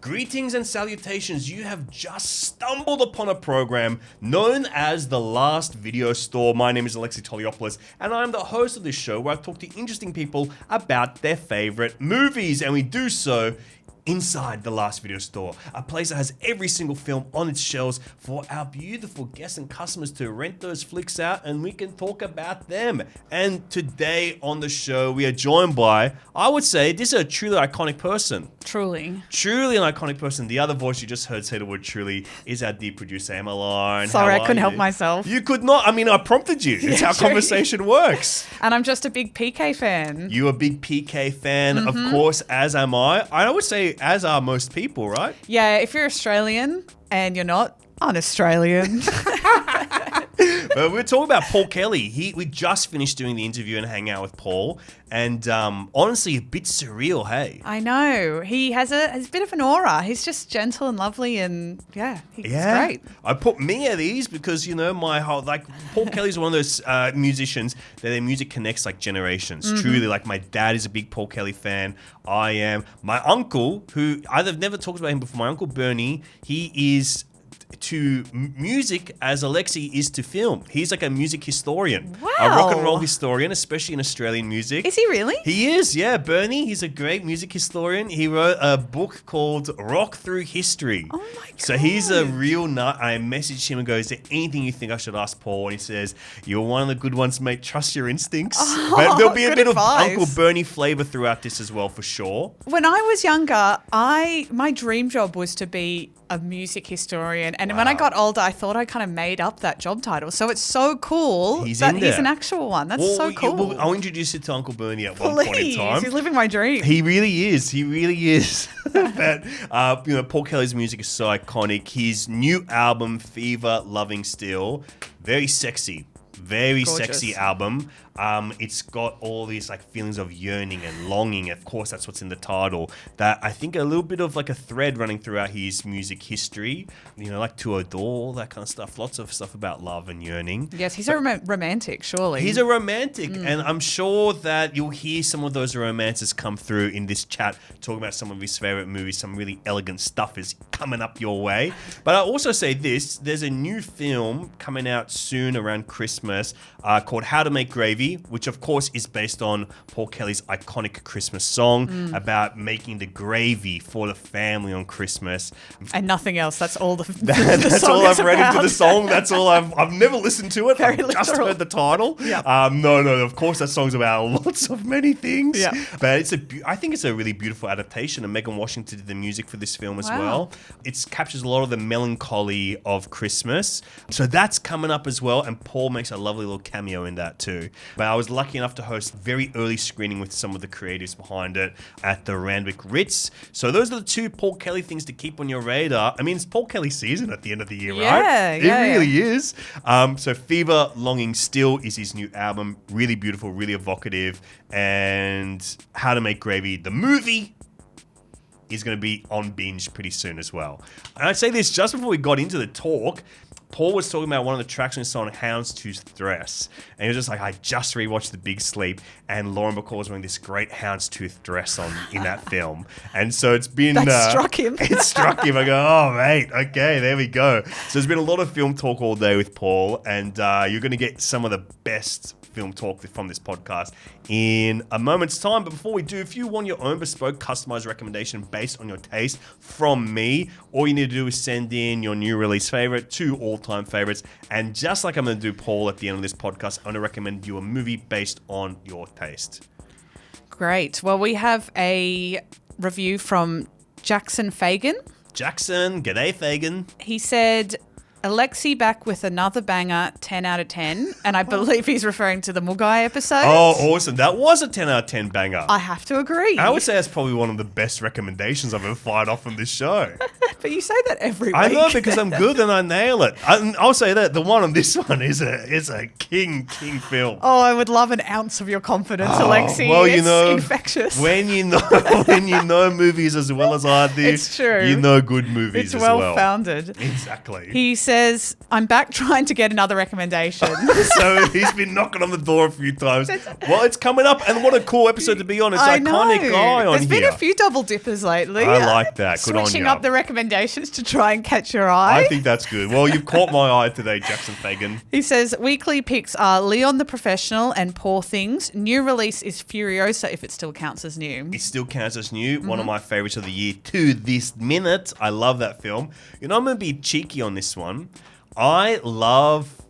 Greetings and salutations. You have just stumbled upon a program known as The Last Video Store. My name is Alexi Toliopoulos, and I'm the host of this show where I talk to interesting people about their favorite movies, and we do so inside The Last Video Store, a place that has every single film on its shelves for our beautiful guests and customers to rent those flicks out, and we can talk about them. And today on the show, we are joined by, I would say, this is a truly iconic person. Truly an iconic person. The other voice you just heard say the word truly is our dear producer, Emmeline. Sorry, I couldn't help myself. You could not. I mean, I prompted you. It's how conversation works. And I'm just a big PK fan. You're a big PK fan, of course, as am I. I would say as are most people, right? Yeah, if you're Australian and you're not, I'm Australian. But we're talking about Paul Kelly. We just finished doing the interview and hang out with Paul, and honestly, a bit surreal, hey? I know. He has a bit of an aura. He's just gentle and lovely, and he's great. I put me at ease because, you know, my whole, Paul Kelly's one of those musicians that their music connects like generations. Truly, like my dad is a big Paul Kelly fan. I am. My uncle, who I've never talked about him before, my uncle Bernie, he is to music as Alexi is to film. He's like a music historian. Wow. A rock and roll historian, especially in Australian music. Is he really? He is, yeah. Bernie, he's a great music historian. He wrote a book called Rock Through History. Oh my God. So he's a real nut. I messaged him and go, is there anything you think I should ask Paul? And he says, you're one of the good ones, mate. Trust your instincts. But there'll be a bit advice. of Uncle Bernie flavor throughout this as well, for sure. When I was younger, my dream job was to be a music historian. And when I got older, I thought I kind of made up that job title. So it's so cool that he's an actual one. That's so cool. I'll introduce you to Uncle Bernie at one point in time. He's living my dream. He really is. But, Paul Kelly's music is so iconic. His new album, Fever Loving Still, very sexy. Very gorgeous. Sexy album. It's got all these like feelings of yearning and longing. Of course, that's what's in the title. That I think a little bit of like a thread running throughout his music history. You know, like To Adore, that kind of stuff. Lots of stuff about love and yearning. Yes, he's a romantic, surely. He's a romantic, and I'm sure that you'll hear some of those romances come through in this chat, talking about some of his favorite movies. Some really elegant stuff is coming up your way. But I'll also say this, there's a new film coming out soon around Christmas called How to Make Gravy, which of course is based on Paul Kelly's iconic Christmas song about making the gravy for the family on Christmas. And nothing else. That's all that's all I've read into the song. That's all I've never listened to it. I've just heard the title. Yeah. No, of course that song's about lots of many things. Yeah. But I think it's a really beautiful adaptation, and Megan Washington did the music for this film as well. It captures a lot of the melancholy of Christmas. So that's coming up as well, and Paul makes a lovely little cameo in that too. But I was lucky enough to host very early screening with some of the creatives behind it at the Randwick Ritz. So those are the two Paul Kelly things to keep on your radar. I mean, it's Paul Kelly season at the end of the year, right? It really is. So Fever Longing Still is his new album. Really beautiful, really evocative. And How to Make Gravy, the movie, is going to be on binge pretty soon as well. And I'd say this just before we got into the talk. Paul was talking about one of the tracks on his song, Houndstooth Dress. And he was just like, I just rewatched The Big Sleep, and Lauren Bacall was wearing this great houndstooth dress on in that film. And so it's been... That struck him. It struck him. I go, oh, mate, okay, there we go. So there's been a lot of film talk all day with Paul, and you're going to get some of the best film talk from this podcast in a moment's time. But before we do, if you want your own bespoke customized recommendation based on your taste from me, all you need to do is send in your new release favorite, 2 all-time favorites, and just like I'm going to do Paul at the end of this podcast, I'm going to recommend you a movie based on your taste. Great. Well, we have a review from Jackson Fagan. Jackson, g'day Fagan. He said, Alexi back with another banger, 10 out of 10. And I believe he's referring to the Mugai episode. Oh, awesome. That was a 10 out of 10 banger. I have to agree. I would say that's probably one of the best recommendations I've ever fired off from this show. But you say that every week. I know, because I'm good and I nail it. I'll say that the one on this one is a king film. Oh, I would love an ounce of your confidence, Alexi. Well, it's infectious. When you know movies as well as I do, it's true. You know good movies it's as well. well-founded. Exactly. He says, I'm back trying to get another recommendation. So he's been knocking on the door a few times. Well, it's coming up, and what a cool episode to be on. It's an iconic guy on There's been a few double dippers lately. I like that. Good on you. Switching up the recommendations to try and catch your eye. I think that's good. Well, you've caught my eye today, Jackson Fagan. He says, weekly picks are Leon the Professional and Poor Things. New release is Furiosa, if it still counts as new. It still counts as new. One of my favorites of the year to this minute. I love that film. You know, I'm going to be cheeky on this one. I love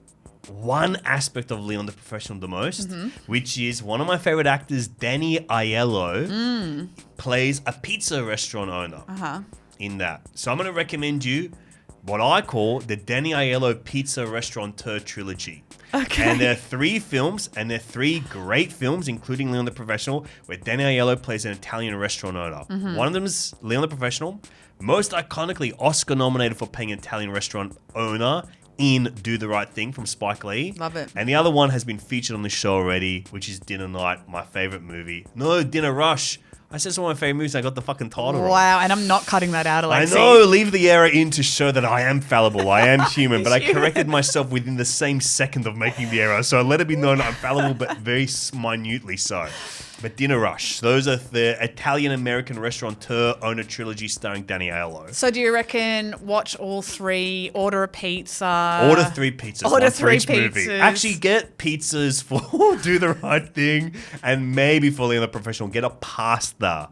one aspect of Leon the Professional the most, which is one of my favorite actors, Danny Aiello, plays a pizza restaurant owner in that. So I'm going to recommend you what I call the Danny Aiello Pizza Restaurateur Trilogy. Okay. And there are 3 films, and they're 3 great films, including Leon the Professional, where Danny Aiello plays an Italian restaurant owner. One of them is Leon the Professional, most iconically Oscar nominated for playing an Italian restaurant owner in Do the Right Thing from Spike Lee. Love it. And the other one has been featured on the show already, which is Dinner Night, my favorite movie. No, Dinner Rush. I said it's one of my favorite movies. I got the fucking title wrong. Wow, and I'm not cutting that out, Alexi. I know, leave the error in to show that I am fallible. I am human, but I corrected myself within the same second of making the error. So I let it be known I'm fallible, but very minutely so. But Dinner Rush. Those are the Italian-American restaurateur owner trilogy starring Danny Aiello. So do you reckon watch all 3, order a pizza? Order 3 pizzas. Order 3 pizzas. Movie. pizzas. Actually, get pizzas for Do the Right Thing, and maybe for Leon the Professional, get a pasta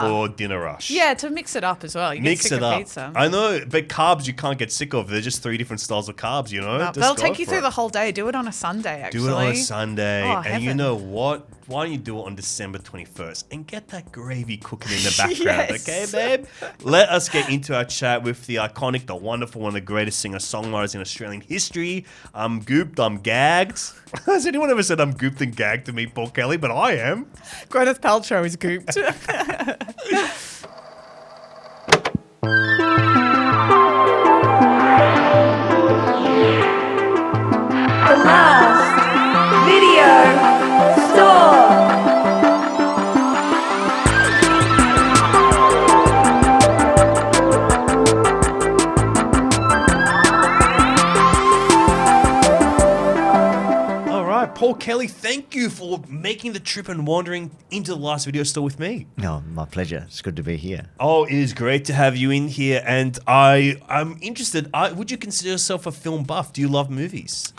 for Dinner Rush. Yeah, to mix it up as well. You Mix get sick it of up. pizza. I know, but carbs you can't get sick of. They're just 3 different styles of carbs, you know? No, Just they'll go take you for through it. the whole day. Do it on a Sunday, actually. Do it on a Sunday. Oh, and you heaven. know what? Why don't you do it on December 21st and get that gravy cooking in the background, Yes. okay, babe? Let us get into our chat with the iconic, the wonderful, one of the greatest singer-songwriters in Australian history. I'm gooped, I'm gagged. Has anyone ever said I'm gooped and gagged to me, Paul Kelly? But I am. Gwyneth Paltrow is gooped. The last video store. All right, Paul Kelly, thank you for making the trip and wandering into the last video store with me. No, my pleasure. It's good to be here. Oh, it is great to have you in here, and I'm interested. Would you consider yourself a film buff? Do you love movies?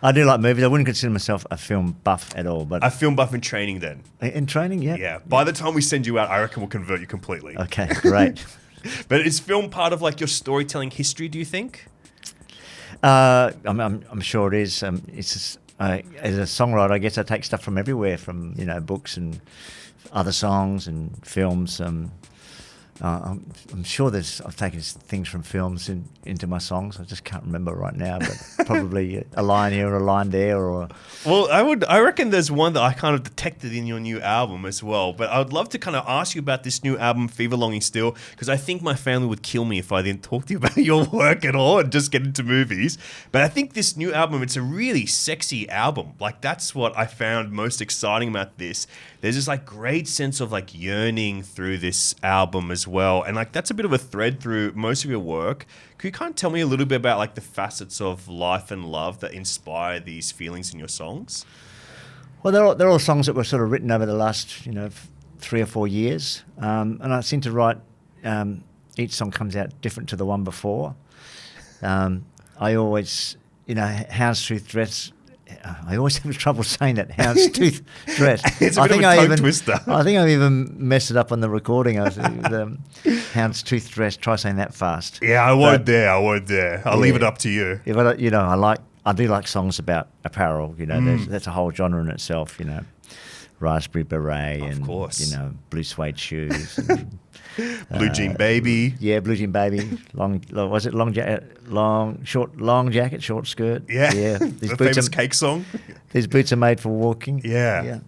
I do like movies. I wouldn't consider myself a film buff at all, but A film buff in training, then. in training, yeah. Yeah. By the time we send you out, I reckon we'll convert you completely. Okay, great. But is film part of like your storytelling history? Do you think? I'm sure it is. It's just, as a songwriter, I guess I take stuff from everywhere, from books and other songs and films. I'm sure I've taken things from films into my songs. I just can't remember right now, but probably a line here or a line there. Well, I reckon there's one that I kind of detected in your new album as well. But I would love to kind of ask you about this new album, Fever Longing Still, because I think my family would kill me if I didn't talk to you about your work at all and just get into movies. But I think this new album, it's a really sexy album. Like, that's what I found most exciting about this. There's this like great sense of like yearning through this album as well. And like that's a bit of a thread through most of your work. Could you kind of tell me a little bit about like the facets of life and love that inspire these feelings in your songs? Well, they're all songs that were sort of written over the last 3 or 4 years, and I seem to write. Each song comes out different to the one before. I always, Houndstooth Dress. I always have trouble saying that, Houndstooth Dress. It's a bit of a tongue twister. I think I even messed it up on the recording. I was Houndstooth Dress. Try saying that fast. Yeah, I won't dare. I'll leave it up to you. If I do like songs about apparel. That's a whole genre in itself. Raspberry beret and course. Blue suede shoes. And, Blue Jean Baby. Yeah, Blue Jean Baby. Long jacket, short skirt. Yeah. Yeah. The famous cake song. These boots are made for walking. Yeah.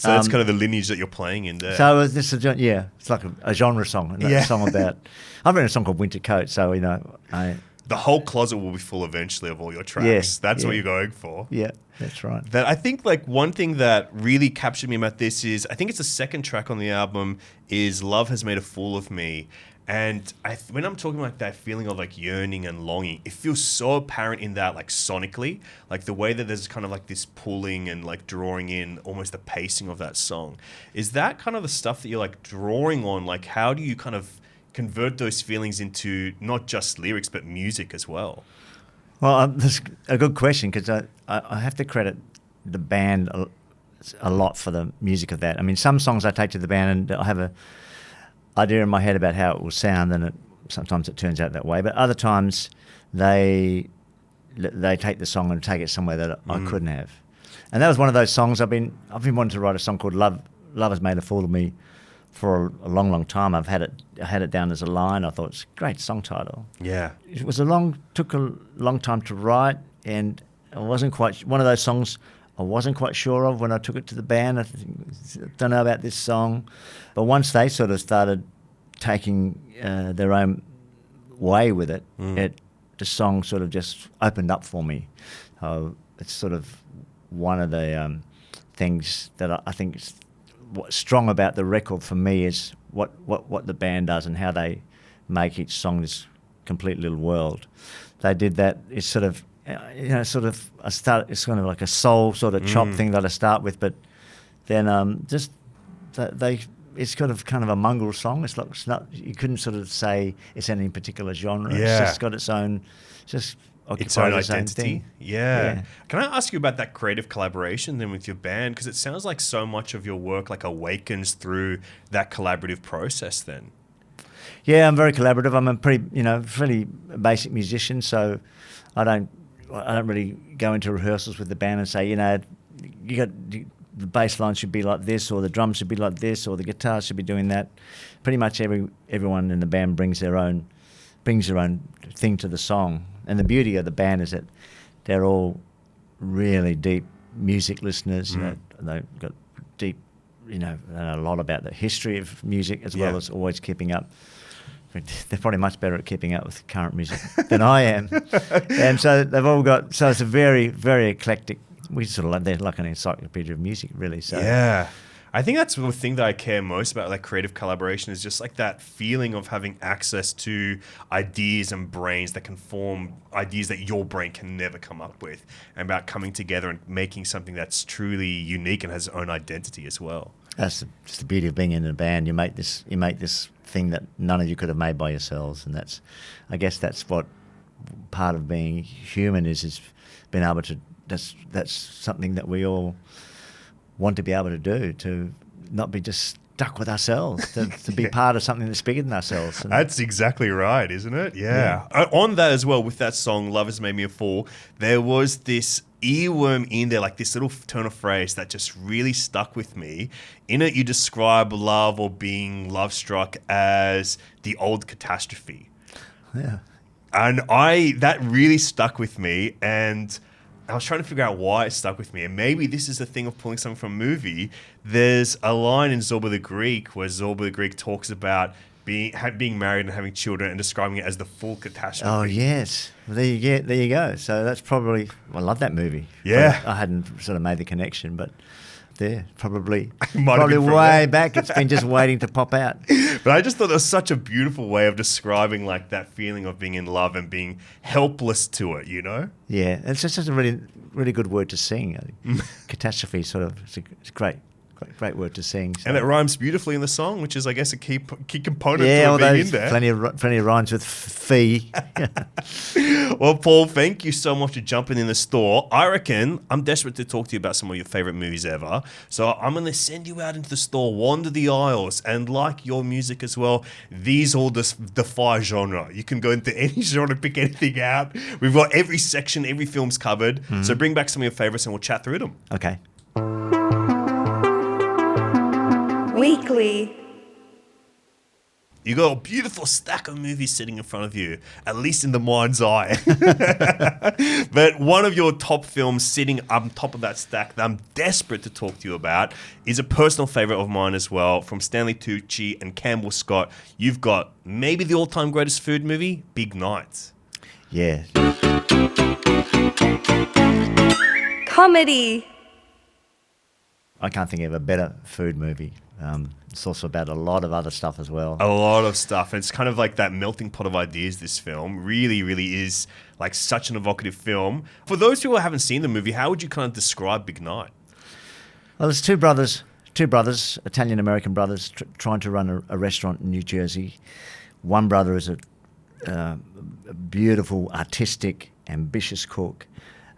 So that's kind of the lineage that you're playing in there. So this is it's like a genre song. A song about. I've written a song called Winter Coat. So the whole closet will be full eventually of all your tracks. That's what you're going for. Yeah, that's right. That I think like one thing that really captured me about this is I think it's the second track on the album is Love Has Made a Fool of Me. And when I'm talking like that feeling of like yearning and longing, it feels so apparent in that like sonically, like the way that there's kind of like this pulling and like drawing in almost the pacing of that song. Is that kind of the stuff that you're like drawing on? Like how do you kind of convert those feelings into not just lyrics but music as well? Well, that's a good question because I have to credit the band a lot for the music of that. I mean, some songs I take to the band and I have a idea in my head about how it will sound, and sometimes it turns out that way. But other times, they take the song and take it somewhere that I couldn't have. And that was one of those songs I've been wanting to write a song called "Love Has Made a Fool of Me" for a long, long time. I had it down as a line. I thought it's a great song title. Yeah, it took a long time to write, and I wasn't quite one of those songs. I wasn't quite sure of when I took it to the band. I don't know about this song. But once they sort of started taking their own way with it, the song sort of just opened up for me. It's sort of one of the things that I think is what's strong about the record for me is what the band does and how they make each song this complete little world. They did that. It's sort of... it's kind of like a soul sort of chop thing that I start with, but then it's kind of a mongrel song. It's not you couldn't sort of say it's any particular genre. Yeah. It's just got its own identity. Thing. Yeah. Can I ask you about that creative collaboration then with your band? Because it sounds like so much of your work like awakens through that collaborative process then. Yeah, I'm very collaborative. I'm a pretty basic musician, so I don't really go into rehearsals with the band and say, the bass line should be like this, or the drums should be like this, or the guitar should be doing that. Pretty much everyone in the band brings their own thing to the song. And the beauty of the band is that they're all really deep music listeners. They've got deep, know a lot about the history of music as well as always keeping up. They're probably much better at keeping up with current music than I am. And so they've all got... So it's a very, very eclectic... They're like an encyclopedia of music, really. So yeah. I think that's the thing that I care most about, like creative collaboration, is just like that feeling of having access to ideas and brains that can form ideas that your brain can never come up with, and about coming together and making something that's truly unique and has its own identity as well. That's just the beauty of being in a band. You make this thing that none of you could have made by yourselves, and I guess that's what part of being human is being able to. That's something that we all want to be able to do, to not be just stuck with ourselves, to be part of something that's bigger than ourselves. That's exactly right, isn't it? Yeah. On that as well, with that song, Love Has Made Me a Fool, there was this earworm in there, like this little turn of phrase that just really stuck with me. In it, you describe love or being love-struck as the old catastrophe. Yeah. And that really stuck with me, and I was trying to figure out why it stuck with me. And maybe this is the thing of pulling something from a movie. There's a line in Zorba the Greek where Zorba the Greek talks about being married and having children and describing it as the full catastrophe. Oh, yes. Well, there you go. So that's probably... I love that movie. Yeah. I hadn't sort of made the connection, but there, probably way back. It's been just waiting to pop out. But I just thought it was such a beautiful way of describing like that feeling of being in love and being helpless to it, Yeah, it's just a really, really good word to sing. Catastrophe, sort of, it's a great word to sing. So. And it rhymes beautifully in the song, which is, I guess, a key component to it being in there. Plenty of rhymes with fee. Well, Paul, thank you so much for jumping in the store. I reckon I'm desperate to talk to you about some of your favorite movies ever. So I'm going to send you out into the store, wander the aisles, and like your music as well, these all defy genre. You can go into any genre, pick anything out. We've got every section, every film's covered. Mm-hmm. So bring back some of your favorites and we'll chat through them. Okay. Weekly. You got a beautiful stack of movies sitting in front of you, at least in the mind's eye. But one of your top films sitting on top of that stack that I'm desperate to talk to you about is a personal favorite of mine as well, from Stanley Tucci and Campbell Scott. You've got maybe the all-time greatest food movie, Big Night. Yeah. Comedy. I can't think of a better food movie. It's also about a lot of other stuff as well. A lot of stuff. And it's kind of like that melting pot of ideas, this film. Really, really is like such an evocative film. For those people who haven't seen the movie, how would you kind of describe Big Night? Well, there's two brothers, Italian-American brothers, trying to run a restaurant in New Jersey. One brother is a beautiful, artistic, ambitious cook.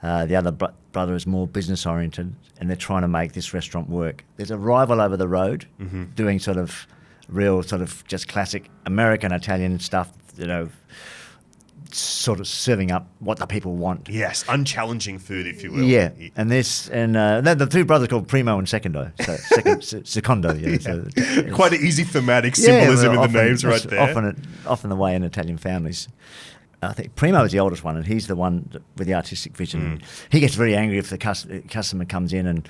The other brother is more business-oriented, and they're trying to make this restaurant work. There's a rival over the road doing sort of real, sort of just classic American Italian stuff, you know, sort of serving up what the people want. Yes, unchallenging food, if you will. Yeah, and the two brothers called Primo and Secondo. So Secondo, yeah. So quite an easy thematic symbolism in the names right there. Often the way in Italian families. I think Primo is the oldest one, and he's the one with the artistic vision. He gets very angry if the customer comes in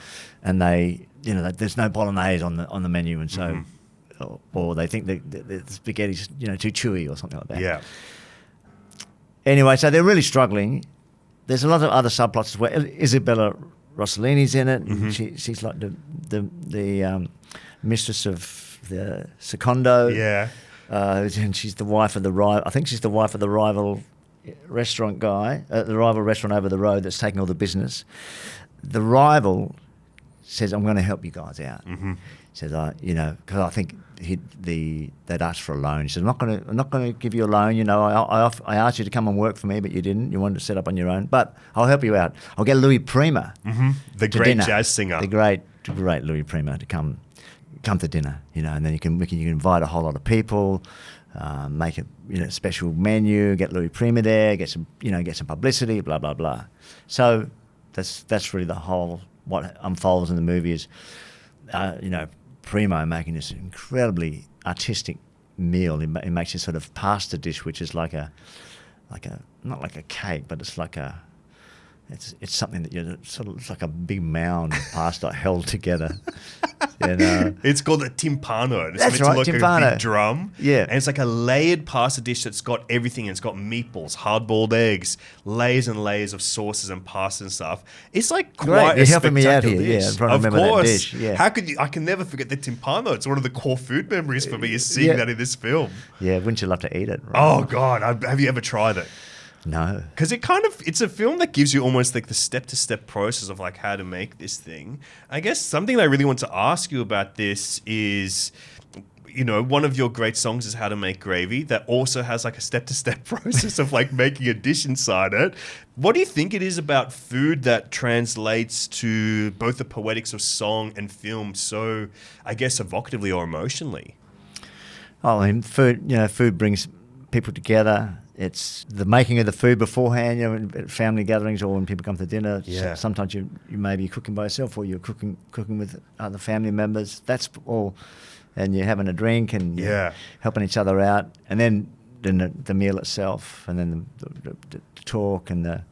and they, you know, there's no bolognese on the menu, and so, or they think the spaghetti's, you know, too chewy or something like that. Yeah. Anyway, so they're really struggling. There's a lot of other subplots as well. Isabella Rossellini's in it. And she's like the mistress of the Secondo. Yeah. And she's the wife of the rival. I think she's the wife of the rival restaurant guy, the rival restaurant over the road that's taking all the business. The rival says, "I'm going to help you guys out." Says, you know, because I think they'd asked for a loan. He says, "I'm not going to give you a loan. You know, I asked you to come and work for me, but you didn't. You wanted to set up on your own. But I'll help you out. I'll get Louis Prima, the great jazz singer, the great Louis Prima, to come to dinner. You know, and then you can invite a whole lot of people, make a special menu, get Louis Prima there, get some publicity, blah blah blah. So that's really the whole what unfolds in the movie is, Primo making this incredibly artistic meal. He makes this sort of pasta dish, which is like a not like a cake, but it's like it's something that it's like a big mound of pasta held together. It's called a timpano. It's That's meant right, to look timpano. like a big drum. Yeah. And it's like a layered pasta dish that's got everything. It's got meatballs, hard-boiled eggs, layers and layers of sauces and pasta and stuff. It's like quite You're a helping me out here. spectacular dish. Yeah, I'm trying to of remember course. that dish. Yeah. How could you? I can never forget the timpano. It's one of the core food memories for me is seeing that in this film. Yeah, wouldn't you love to eat it? Right? Oh God, have you ever tried it? No. Because it's a film that gives you almost like the step-to-step process of like how to make this thing. I guess something I really want to ask you about this is, one of your great songs is How to Make Gravy that also has like a step-to-step process of like making a dish inside it. What do you think it is about food that translates to both the poetics of song and film so, I guess, evocatively or emotionally? Oh, I mean, food brings people together. It's the making of the food beforehand, at family gatherings or when people come to dinner. Yeah. Sometimes you may be cooking by yourself or you're cooking with other family members. That's all. And you're having a drink and you're helping each other out. And then the meal itself, and then the talk and the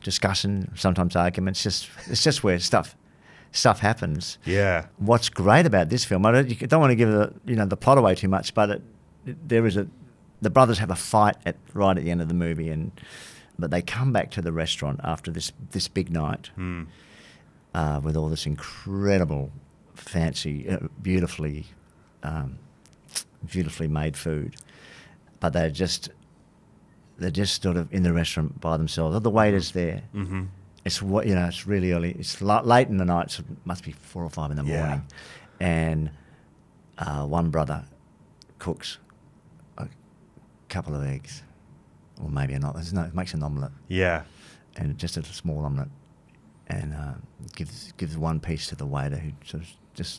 discussion, sometimes arguments. It's just where stuff happens. Yeah. What's great about this film, I don't want to give the plot away too much, but the brothers have a fight right at the end of the movie, but they come back to the restaurant after this big night with all this incredible, fancy, beautifully made food. But they're just sort of in the restaurant by themselves. The waiter's there. Mm-hmm. It's it's really early. It's late in the night. So it must be 4 or 5 in the morning, and one brother cooks couple of eggs, or maybe not. It makes an omelette. Yeah, and just a small omelette, and gives one piece to the waiter who sort of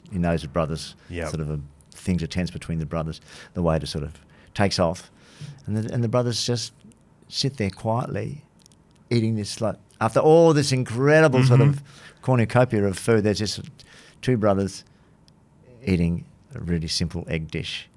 he knows the brothers. Sort of things are tense between the brothers. The waiter sort of takes off, and the brothers just sit there quietly, eating this after all this incredible sort of cornucopia of food. There's just 2 brothers eating a really simple egg dish.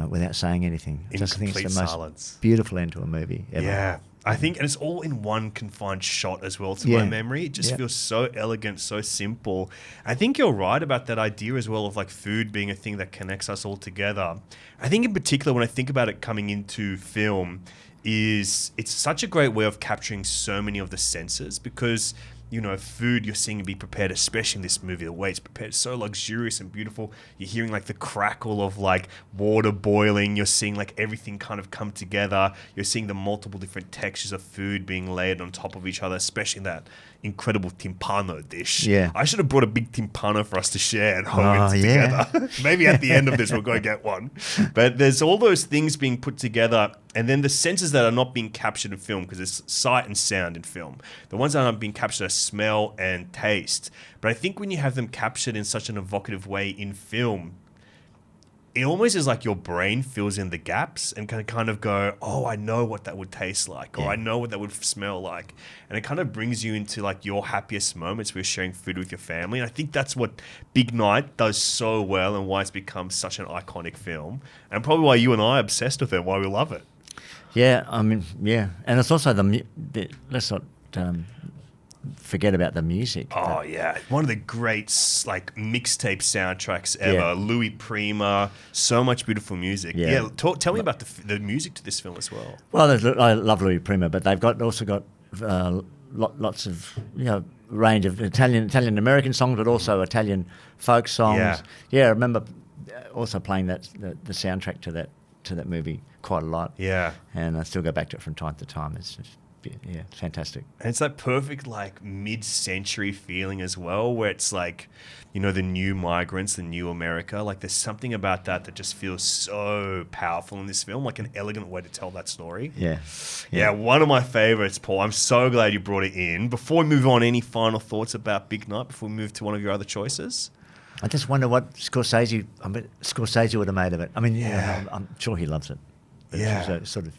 without saying anything. I In just think it's complete the most silence. beautiful end to a movie ever. Yeah. I think, and it's all in one confined shot as well, to Yeah. my memory. It just Yeah. feels so elegant, so simple. I think you're right about that idea as well of like food being a thing that connects us all together. I think in particular, when I think about it coming into film, it's such a great way of capturing so many of the senses, because food you're seeing be prepared, especially in this movie, the way it's prepared is so luxurious and beautiful. You're hearing like the crackle of like water boiling. You're seeing like everything kind of come together. You're seeing the multiple different textures of food being layered on top of each other, especially in that incredible timpano dish. Yeah. I should have brought a big timpano for us to share and home Oh, it yeah. together. Maybe at the end of this we'll go get one. But there's all those things being put together, and then the senses that are not being captured in film, because there's sight and sound in film. The ones that aren't being captured are smell and taste. But I think when you have them captured in such an evocative way in film, it almost is like your brain fills in the gaps and can kind of go, oh, I know what that would taste like, or I know what that would smell like. And it kind of brings you into like your happiest moments where you're sharing food with your family. And I think that's what Big Night does so well, and why it's become such an iconic film, and probably why you and I are obsessed with it, why we love it. Yeah, I mean, yeah. And it's also let's not forget about the music. Oh yeah, one of the great like mixtape soundtracks ever. Yeah. Louis Prima, so much beautiful music. Yeah. Tell me about the music to this film as well. Well, I love Louis Prima, but they've also got lots of range of Italian American songs, but also Italian folk songs. Yeah, I remember also playing the soundtrack to that movie quite a lot. Yeah. And I still go back to it from time to time. It's just fantastic. And it's that perfect like mid-century feeling as well, where it's like, the new migrants, the new America. Like there's something about that just feels so powerful in this film, like an elegant way to tell that story. Yeah. One of my favorites, Paul. I'm so glad you brought it in. Before we move on, any final thoughts about Big Night before we move to one of your other choices? I just wonder what Scorsese would have made of it. I mean, I'm sure he loves it. But Yeah. it's just sort of,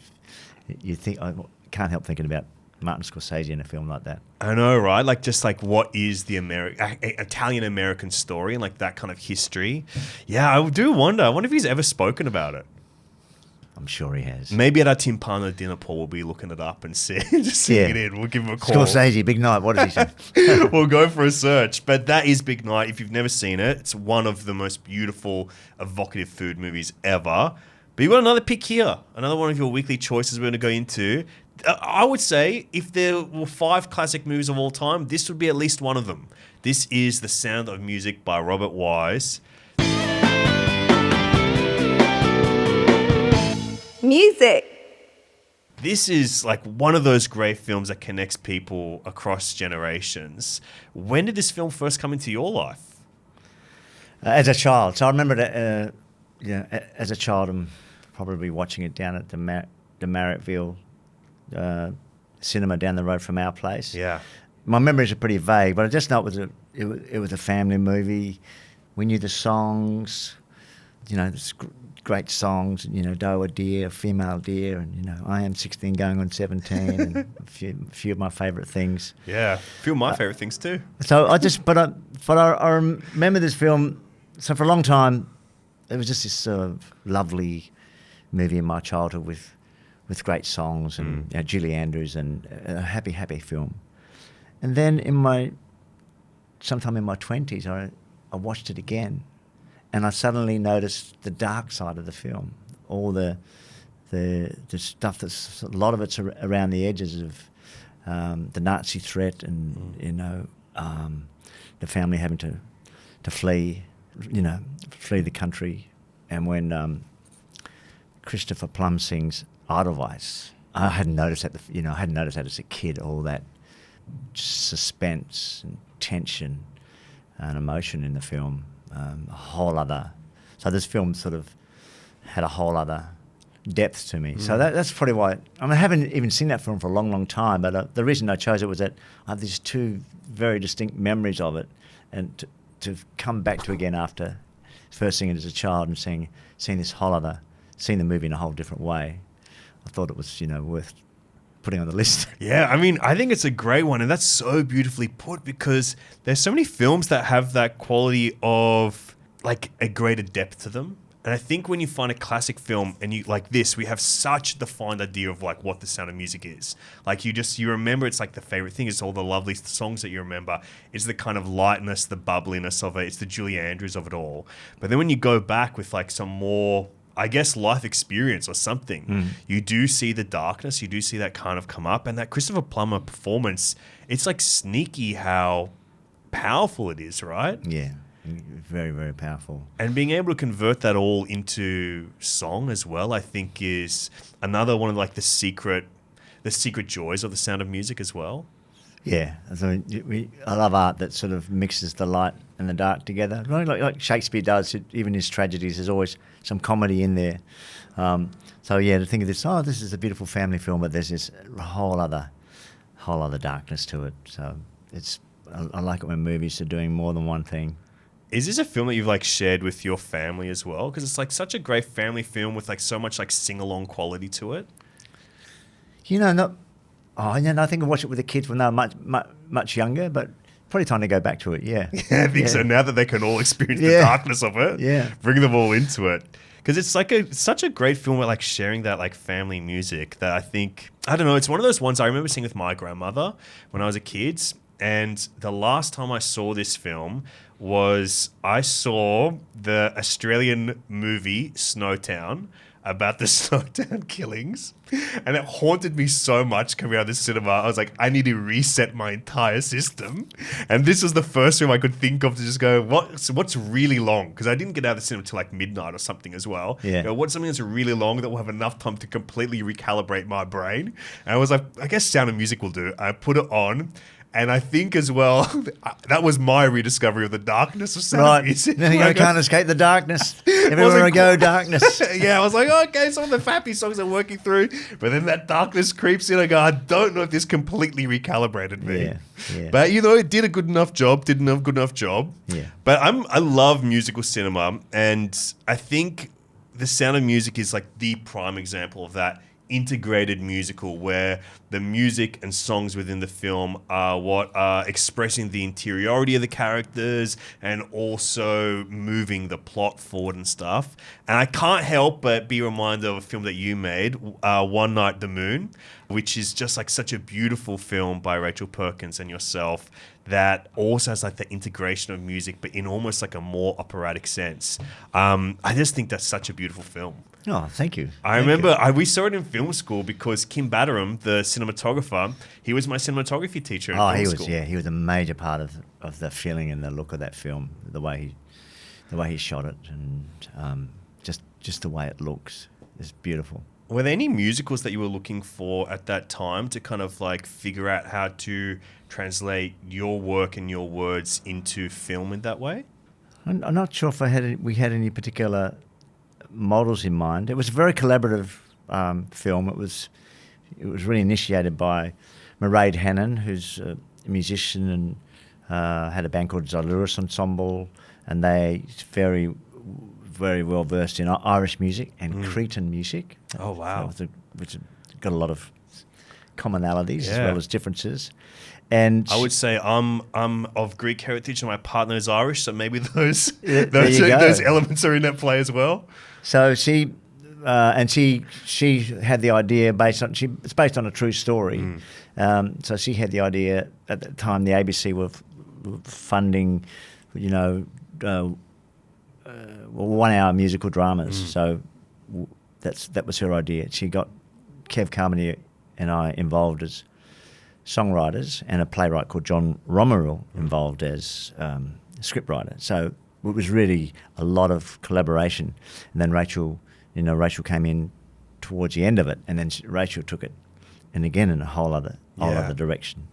you think, I can't help thinking about Martin Scorsese in a film like that. I know, right? Like, just like, what is the Italian-American story and like that kind of history? Yeah, I do wonder. I wonder if he's ever spoken about it. I'm sure he has. Maybe at our Timpano dinner, Paul, we'll be looking it up and just seeing it in. We'll give him a call. Scorsese, Big Night, what does he say? We'll go for a search. But that is Big Night. If you've never seen it, it's one of the most beautiful, evocative food movies ever. But you've got another pick here. Another one of your weekly choices we're going to go into. I would say if there were 5 classic movies of all time, this would be at least one of them. This is The Sound of Music by Robert Wise. Music. This is like one of those great films that connects people across generations. When did this film first come into your life? As a child. So I remember that, as a child, I'm probably watching it down at the Marrittville cinema down the road from our place. Yeah. My memories are pretty vague, but I just know it was a family movie. We knew the songs, great songs, Doe a Deer, Female Deer, and, I Am 16 Going on 17, and a few of my favourite things. Yeah. A few of my favourite things too. So I remember this film, so for a long time, it was just this sort of lovely movie in my childhood with great songs and Julie Andrews, and a happy film. And then sometime in my 20s, I watched it again, and I suddenly noticed the dark side of the film, all the stuff that's, a lot of it's around the edges of the Nazi threat, and the family having to flee the country, and when Christopher Plum sings Edelweiss, I hadn't noticed that. I hadn't noticed that as a kid. All that suspense and tension and emotion in the film, a whole other. So this film sort of had a whole other depth to me. So that's probably why. I haven't even seen that film for a long, long time. But the reason I chose it was that I have these 2 very distinct memories of it, and to come back to again after first seeing it as a child and seeing this whole other, seeing the movie in a whole different way. I thought it was, worth putting on the list. Yeah, I think it's a great one, and that's so beautifully put, because there's so many films that have that quality of like a greater depth to them. And I think when you find a classic film and you like this, we have such a defined idea of like what The Sound of Music is. Like you remember it's like the favorite thing. It's all the lovely songs that you remember. It's the kind of lightness, the bubbliness of it. It's the Julie Andrews of it all. But then when you go back with like some more, I guess, life experience or something, you do see the darkness. You do see that kind of come up. And that Christopher Plummer performance, it's like sneaky how powerful it is, right? Yeah. Very, very powerful. And being able to convert that all into song as well, I think is another one of like the secret joys of The Sound of Music as well. Yeah, I love art that sort of mixes the light and the dark together. Like Shakespeare does, even his tragedies, there's always some comedy in there. So yeah, to think of this, this is a beautiful family film, but there's this whole other darkness to it. So I like it when movies are doing more than one thing. Is this a film that you've like shared with your family as well? Because it's like such a great family film with like so much like sing-along quality to it. I think I watched it with the kids when they were much younger, but probably time to go back to it. Yeah, I think so. Now that they can all experience the darkness of it, bring them all into it. Because it's like such a great film with like sharing that like family music that I think, I don't know, it's one of those ones I remember seeing with my grandmother when I was a kid. And the last time I saw this film was I saw the Australian movie Snowtown about the Snowtown killings. And it haunted me so much coming out of the cinema. I was like, I need to reset my entire system. And this was the first film I could think of to just go, what's really long? Because I didn't get out of the cinema till like midnight or something as well. Yeah. What's something that's really long that will have enough time to completely recalibrate my brain? And I was like, I guess Sound of Music will do. I put it on. And I think as well, that was my rediscovery of the darkness of Sound of Music. No, you can't escape the darkness. Everywhere I go, darkness. Yeah, I was like, okay, some of the happy songs are working through. But then that darkness creeps in. I go, I don't know if this completely recalibrated me. Yeah. But, it did a good enough job. Yeah. But I love musical cinema. And I think The Sound of Music is like the prime example of that integrated musical where the music and songs within the film are what are expressing the interiority of the characters and also moving the plot forward and stuff. And I can't help but be reminded of a film that you made, One Night the Moon, which is just like such a beautiful film by Rachel Perkins and yourself that also has like the integration of music but in almost like a more operatic sense. I just think that's such a beautiful film. Oh, thank you. I remember we saw it in film school because Kim Batteram, the cinematographer, he was my cinematography teacher in film school. He was a major part of the feeling and the look of that film, the way he shot it, and just the way it looks is beautiful. Were there any musicals that you were looking for at that time to kind of like figure out how to translate your work and your words into film in that way? I'm not sure if we had any particular models in mind. It was a very collaborative film. It was really initiated by Mairead Hannon, who's a musician and had a band called Xyluris Ensemble, and they very, very well versed in Irish music and Cretan music. Oh wow! Which got a lot of commonalities as well as differences. And I would say I'm of Greek heritage and my partner is Irish, so maybe those elements are in that play as well. So she had the idea it's based on a true story. So she had the idea at the time the ABC were funding, 1 hour musical dramas. So that was her idea. She got Kev Carmody and I involved as songwriters and a playwright called John Romeril involved as scriptwriter. So it was really a lot of collaboration. And then Rachel came in towards the end of it, and then Rachel took it, and again in a whole other direction.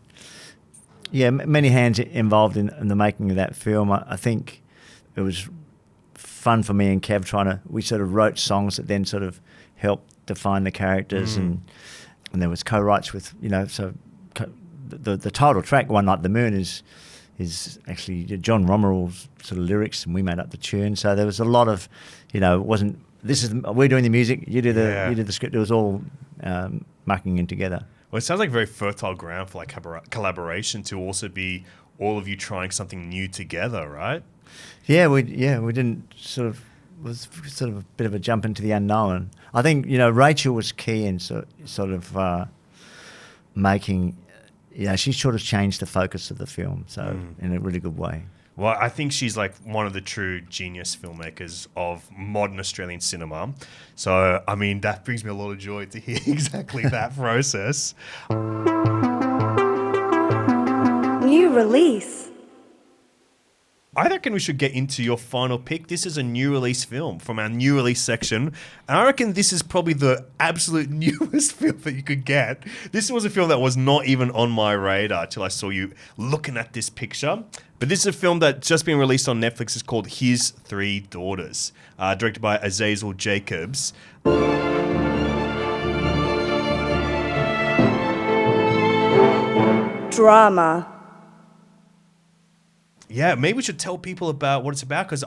Yeah, many hands involved in the making of that film. I think it was fun for me and Kev we sort of wrote songs that then sort of helped define the characters, and there was co-writes with, so the title track, One Night the Moon, is actually John Romeril's sort of lyrics, and we made up the tune. So there was a lot of, we're doing the music, you do the script. It was all mucking in together. Well, it sounds like very fertile ground for like collaboration to also be all of you trying something new together, right? Yeah, we didn't sort of was sort of a bit of a jump into the unknown. I think, Rachel was key in sort of making, she sort of changed the focus of the film, so in a really good way. Well, I think she's like one of the true genius filmmakers of modern Australian cinema. So, I mean, that brings me a lot of joy to hear exactly that process. New release. I reckon we should get into your final pick. This is a new release film from our new release section. And I reckon this is probably the absolute newest film that you could get. This was a film that was not even on my radar till I saw you looking at this picture. But this is a film that's just been released on Netflix. It's called His Three Daughters, directed by Azazel Jacobs. Drama. Yeah, maybe we should tell people about what it's about, because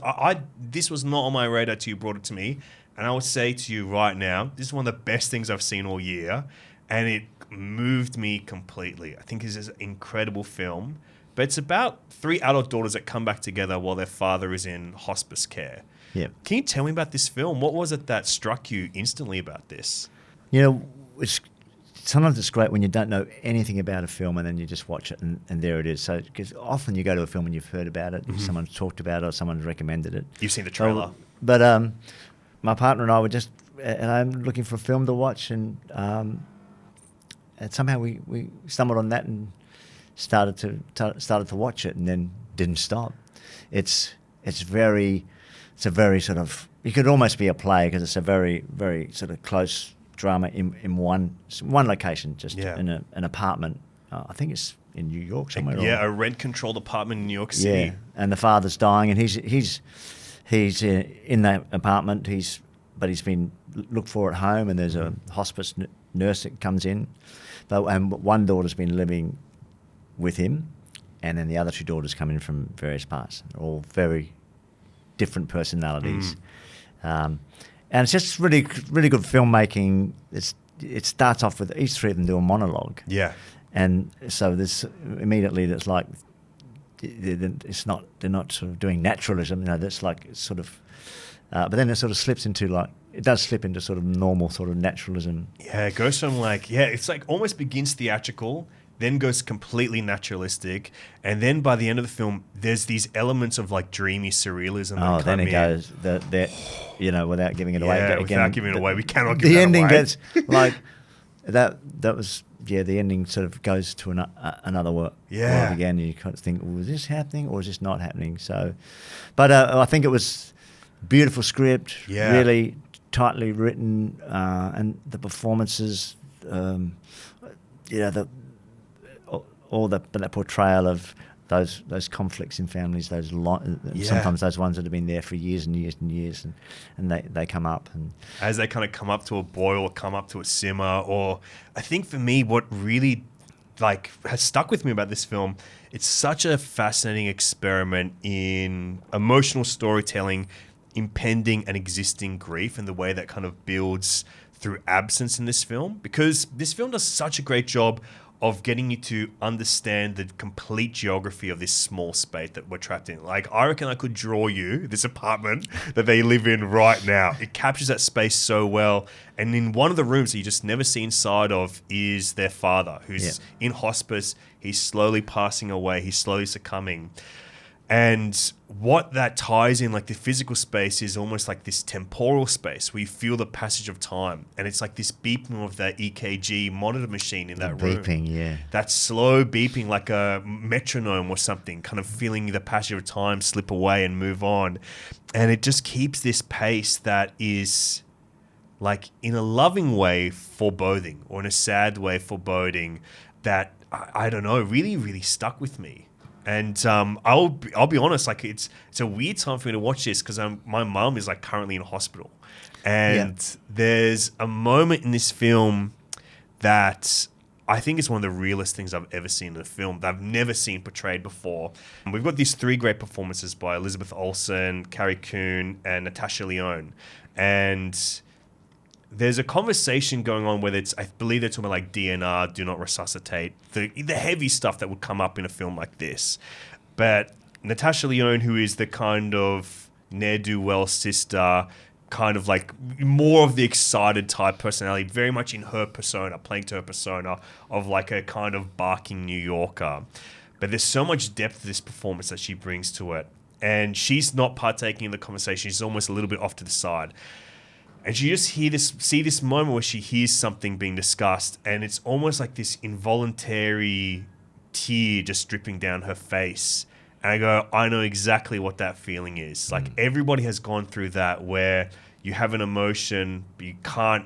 this was not on my radar till you brought it to me. And I would say to you right now, this is one of the best things I've seen all year. And it moved me completely. I think this is an incredible film. But it's about three adult daughters that come back together while their father is in hospice care. Yeah. Can you tell me about this film? What was it that struck you instantly about this? Sometimes it's great when you don't know anything about a film and then you just watch it and there it is. So, because often you go to a film and you've heard about it, someone's talked about it or someone's recommended it. You've seen the trailer. But my partner and I were I'm looking for a film to watch, and somehow we stumbled on that and started to watch it, and then didn't stop. It's a very sort of, you could almost be a play, because it's a very, very sort of close drama in one location, just in an apartment. I think it's in New York somewhere. Yeah, a rent-controlled apartment in New York City. Yeah, and the father's dying, and he's in that apartment. But he's been looked for at home, and there's a hospice nurse that comes in. And one daughter's been living with him, and then the other two daughters come in from various parts. They're all very different personalities. And it's just really, really good filmmaking. It starts off with each three of them do a monologue. Yeah. And so there's immediately that's like, they're not sort of doing naturalism. That's like sort of, but then it sort of slips into it does slip into sort of normal sort of naturalism. Yeah, it goes from it's like almost begins theatrical, then goes completely naturalistic, and then by the end of the film, there's these elements of dreamy surrealism. Oh, then it goes without giving it away. Yeah, Again, without giving it away, we cannot give the that ending away. Gets that was the ending sort of goes to another world again. You kind of think, well, was this happening or is this not happening? So, but I think it was beautiful script, really tightly written, and the performances, that portrayal of those conflicts in families, sometimes those ones that have been there for years and years and years, and they come up, and as they kind of come up to a boil or come up to a simmer. Or I think for me, what really has stuck with me about this film, it's such a fascinating experiment in emotional storytelling, impending and existing grief, and the way that kind of builds through absence in this film, because this film does such a great job of getting you to understand the complete geography of this small space that we're trapped in. I reckon I could draw you this apartment that they live in right now. It captures that space so well. And in one of the rooms that you just never see inside of is their father, who's in hospice. He's slowly passing away. He's slowly succumbing. And what that ties in, the physical space, is almost like this temporal space where you feel the passage of time. And it's like this beeping of that EKG monitor machine in that room. Beeping, yeah. That slow beeping, like a metronome or something, kind of feeling the passage of time slip away and move on. And it just keeps this pace that is, in a loving way, foreboding, or in a sad way, foreboding, that, I don't know, really, really stuck with me. And I'll be honest, it's a weird time for me to watch this, because my mum is currently in hospital, and there's a moment in this film that I think is one of the realest things I've ever seen in a film that I've never seen portrayed before. We've got these three great performances by Elizabeth Olsen, Carrie Coon, and Natasha Lyonne, and there's a conversation going on where I believe they're talking about DNR, do not resuscitate, the heavy stuff that would come up in a film like this. But Natasha Lyonne, who is the kind of ne'er-do-well sister, kind of like more of the excited type personality, very much in her persona, playing to her persona of like a kind of barking New Yorker. But there's so much depth to this performance that she brings to it. And she's not partaking in the conversation. She's almost a little bit off to the side. And you just see this moment where she hears something being discussed, and it's almost like this involuntary tear just dripping down her face. And I go, I know exactly what that feeling is. Like everybody has gone through that where you have an emotion, but you can't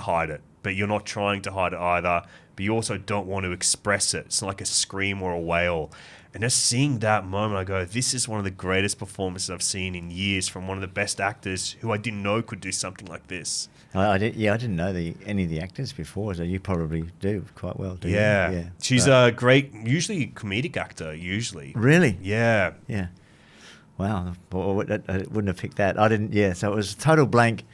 hide it. But you're not trying to hide it either, but you also don't want to express it. It's like a scream or a wail. And just seeing that moment, I go, this is one of the greatest performances I've seen in years from one of the best actors who I didn't know could do something like this. I didn't know any of the actors before, so you probably do quite well, do you? Yeah. She's a great, usually comedic actor, usually. Really? Yeah. Yeah. Wow. I wouldn't have picked that. I didn't, so it was a total blank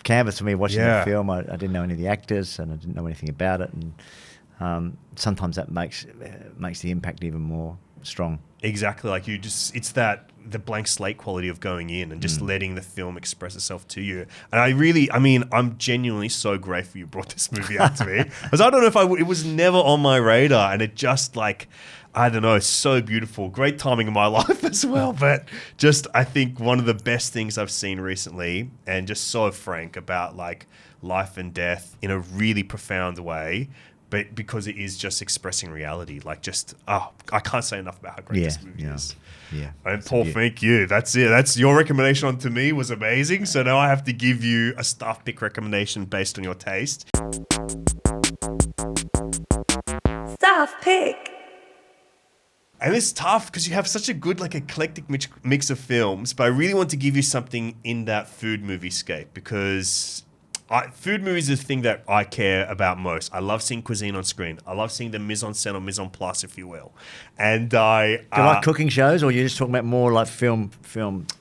canvas for me watching the film. I didn't know any of the actors, and I didn't know anything about it, and sometimes that makes the impact even more strong. Exactly. Like it's the blank slate quality of going in and just letting the film express itself to you. And I'm genuinely so grateful you brought this movie out to me, because I don't know if it was never on my radar, and it just like, I don't know, it's so beautiful. Great timing in my life as well, but just I think one of the best things I've seen recently, and just so frank about like life and death in a really profound way. But because it is just expressing reality, like I can't say enough about how great this movie is. Yeah. And Paul, thank you. That's it. That's your recommendation on To Me was amazing. So now I have to give you a staff pick recommendation based on your taste. Staff pick. And it's tough because you have such a good, like, eclectic mix of films. But I really want to give you something in that food movie scape, because food movies is the thing that I care about most. I love seeing cuisine on screen. I love seeing the mise en scène or mise en place, if you will. And do you like cooking shows, or you're just talking about more like film?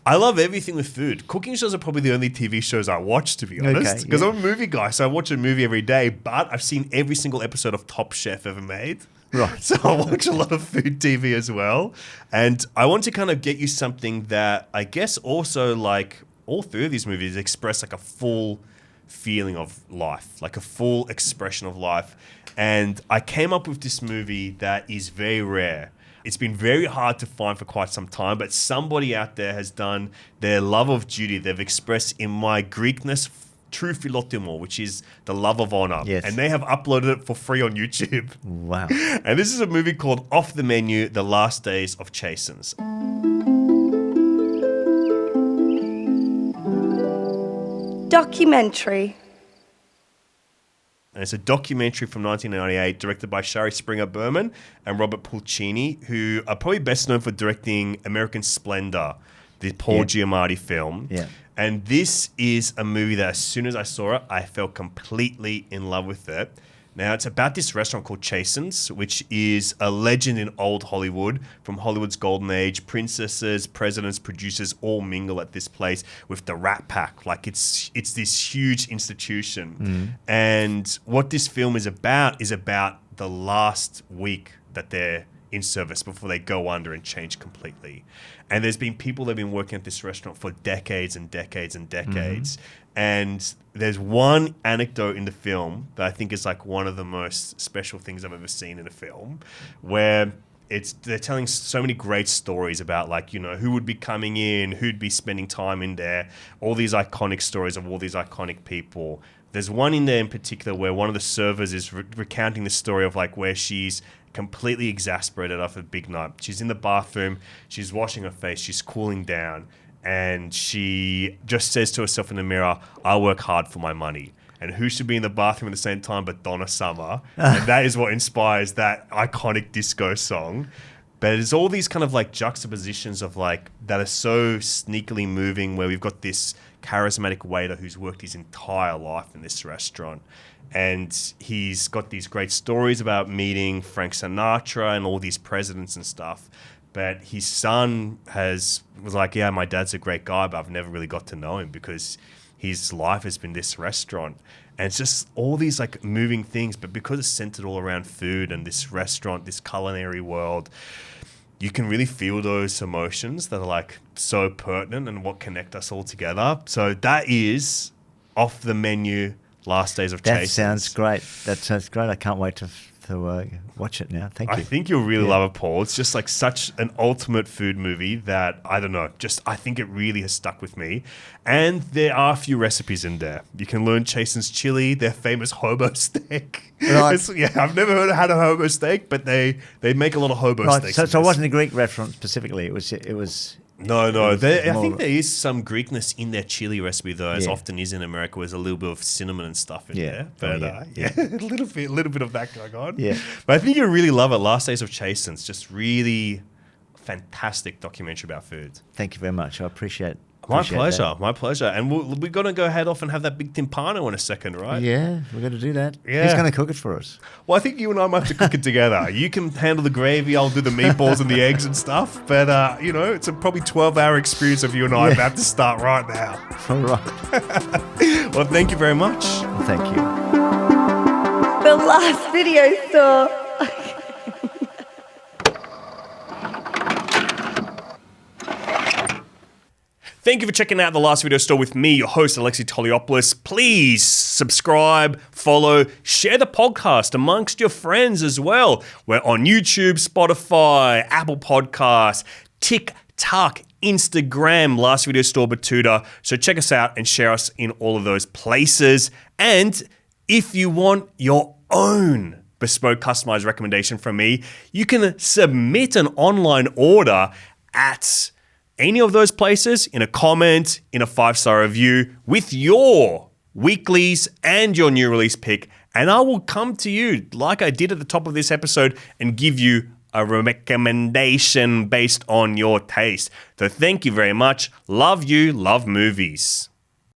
I love everything with food. Cooking shows are probably the only TV shows I watch, to be honest. Because I'm a movie guy, so I watch a movie every day. But I've seen every single episode of Top Chef ever made. Right. So I watch a lot of food TV as well. And I want to kind of get you something that I guess also, like, all three of these movies express like a full feeling of life, like a full expression of life. And I came up with this movie that is very rare. It's been very hard to find for quite some time, but somebody out there has done their love of duty. They've expressed in my Greekness true philotimo, which is the love of honor. Yes. And they have uploaded it for free on YouTube. Wow. And this is a movie called Off the Menu, The Last Days of Chasins. Documentary. And it's a documentary from 1998 directed by Shari Springer Berman and Robert Pulcini, who are probably best known for directing American Splendor, the Paul Giamatti film. Yeah. And this is a movie that as soon as I saw it, I fell completely in love with it. Now, it's about this restaurant called Chasins, which is a legend in old Hollywood, from Hollywood's golden age. Princesses, presidents, producers all mingle at this place with the Rat Pack. Like, it's this huge institution. And what this film is about the last week that they're in service before they go under and change completely. And there's been people that have been working at this restaurant for decades and decades and decades. And there's one anecdote in the film that I think is like one of the most special things I've ever seen in a film, where they're telling so many great stories about, like, you know, who would be coming in, who'd be spending time in there, all these iconic stories of all these iconic people. There's one in there in particular where one of the servers is recounting the story of like where she's completely exasperated after a big night. She's in the bathroom, she's washing her face, she's cooling down, and she just says to herself in the mirror, I work hard for my money. And who should be in the bathroom at the same time but Donna Summer? And that is what inspires that iconic disco song. But it's all these kind of like juxtapositions of like that are so sneakily moving, where we've got this charismatic waiter who's worked his entire life in this restaurant. And he's got these great stories about meeting Frank Sinatra and all these presidents and stuff. But his son was like, yeah, my dad's a great guy, but I've never really got to know him because his life has been this restaurant. And it's just all these like moving things, but because it's centered all around food and this restaurant, this culinary world, you can really feel those emotions that are like so pertinent and what connect us all together. So that is off the menu, Last Days of Chasins. That sounds great. That sounds great. I can't wait to watch it now. Thank you. I think you'll really love it, Paul. It's just like such an ultimate food movie that, I don't know, I think it really has stuck with me. And there are a few recipes in there. You can learn Chasen's chili, their famous hobo steak. Right. I've never had a hobo steak, but they make a lot of hobo steaks. So it wasn't a Greek restaurant specifically. It was. No. I think there is some Greekness in their chili recipe, though, as often is in America. There's a little bit of cinnamon and stuff in there. But a little bit of that going on. Yeah. But I think you'll really love it. Last Days of Chasen's, just really fantastic documentary about food. Thank you very much. I appreciate My pleasure. that. My pleasure. And we're going to go head off and have that big timpano in a second, right? Yeah, we're going to do that. Yeah. Who's going to cook it for us? Well, I think you and I might have to cook it together. You can handle the gravy. I'll do the meatballs and the eggs and stuff. But, it's a probably 12-hour experience of you and I about to start right now. All right. Well, thank you very much. Thank you. The last video store. Thank you for checking out The Last Video Store with me, your host, Alexi Toliopoulos. Please subscribe, follow, share the podcast amongst your friends as well. We're on YouTube, Spotify, Apple Podcasts, TikTok, Instagram, Last Video Store Batuta. So check us out and share us in all of those places. And if you want your own bespoke customized recommendation from me, you can submit an online order at any of those places, in a comment, in a 5-star review, with your weeklies and your new release pick, and I will come to you like I did at the top of this episode and give you a recommendation based on your taste. So thank you very much. Love you, love movies.